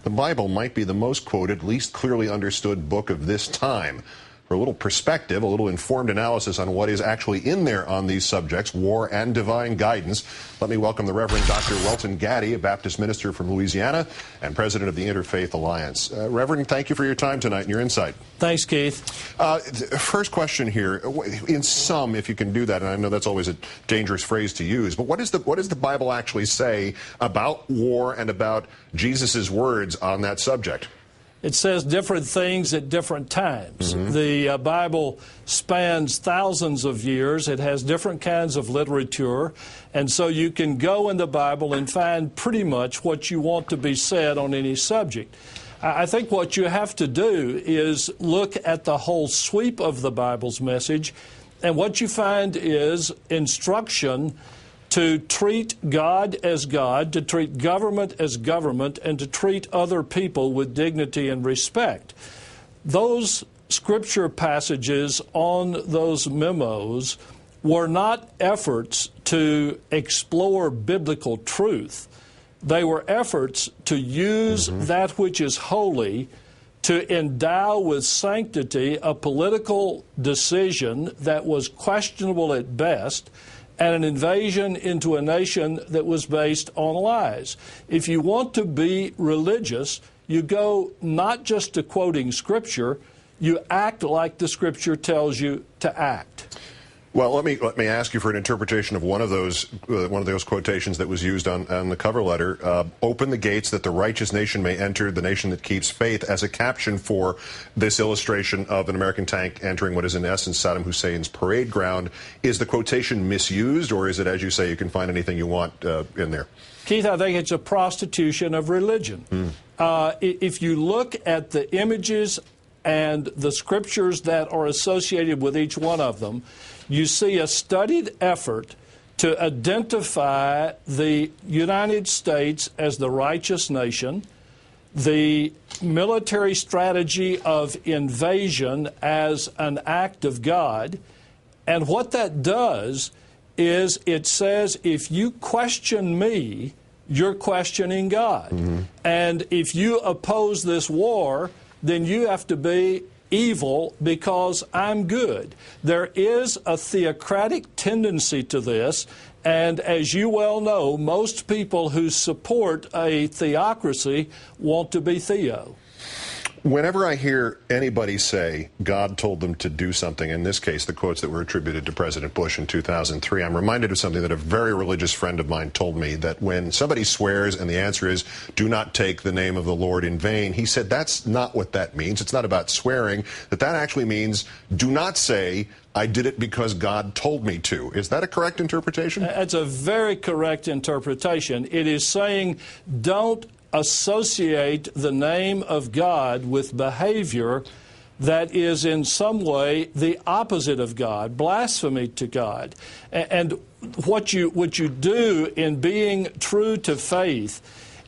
The Bible might be the most quoted, least clearly understood book of this time. For a little perspective, a little informed analysis on what is actually in there on these subjects, war and divine guidance, let me welcome the Reverend Dr. Welton Gaddy, a Baptist minister from Louisiana and president of the Interfaith Alliance. Reverend, thank you for your time tonight and your insight. Thanks, Keith. First question here, in sum, if you can do that, and I know that's always a dangerous phrase to use, but what does the Bible actually say about war and about Jesus' words on that subject? It says different things at different times. The Bible spans thousands of years. It has different kinds of literature. And so you can go in the Bible and find pretty much what you want to be said on any subject. I think what you have to do is look at the whole sweep of the Bible's message. And what you find is instruction to treat God as God, to treat government as government, and to treat other people with dignity and respect. Those scripture passages on those memos were not efforts to explore biblical truth. They were efforts to use that which is holy to endow with sanctity a political decision that was questionable at best, and an invasion into a nation that was based on lies. If you want to be religious, you go not just to quoting Scripture, you act like the Scripture tells you to act. Well, let me ask you for an interpretation of one of those quotations that was used on the cover letter. Open the gates that the righteous nation may enter, the nation that keeps faith, as a caption for this illustration of an American tank entering what is in essence Saddam Hussein's parade ground. Is the quotation misused, or is it, as you say, you can find anything you want in there? Keith, I think it's a prostitution of religion. If you look at the images and the scriptures that are associated with each one of them, you see a studied effort to identify the United States as the righteous nation, the military strategy of invasion as an act of God. And what that does is it says, if you question me, you're questioning God. And if you oppose this war, then you have to be evil because I'm good. There is a theocratic tendency to this, and as you well know, most people who support a theocracy want to be theo. Whenever I hear anybody say God told them to do something, in this case the quotes that were attributed to President Bush in 2003, I'm reminded of something that a very religious friend of mine told me, that when somebody swears and the answer is, do not take the name of the Lord in vain, he said that's not what that means. It's not about swearing, that actually means do not say, I did it because God told me to. Is that a correct interpretation? That's a very correct interpretation. It is saying don't associate the name of God with behavior that is in some way the opposite of God, blasphemy to God. And what you do in being true to faith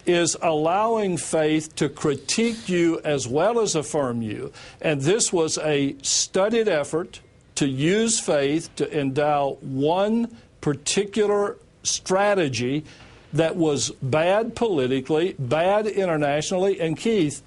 is allowing faith to critique you as well as affirm you. And this was a studied effort to use faith to endow one particular strategy that was bad politically, bad internationally, and Keith,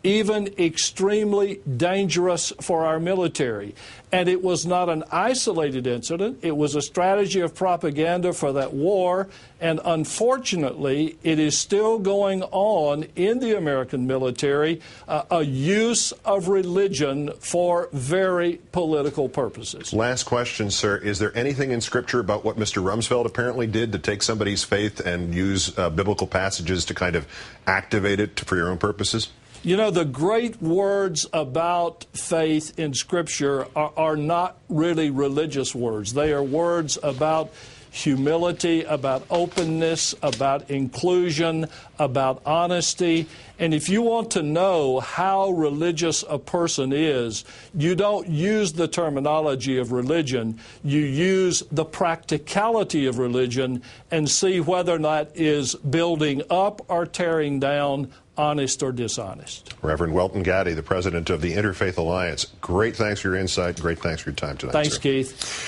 even extremely dangerous for our military. And it was not an isolated incident. It was a strategy of propaganda for that war. And unfortunately, it is still going on in the American military, a use of religion for very political purposes. Last question, sir. Is there anything in Scripture about what Mr. Rumsfeld apparently did to take somebody's faith and use biblical passages to kind of activate it for your own purposes? You know, the great words about faith in Scripture are not really religious words. They are words about humility, about openness, about inclusion, about honesty. And if you want to know how religious a person is, you don't use the terminology of religion. You use the practicality of religion and see whether or not it is building up or tearing down, honest or dishonest. Reverend Welton Gaddy, the president of the Interfaith Alliance, great thanks for your insight. Great thanks for your time tonight, Thanks, sir. Keith.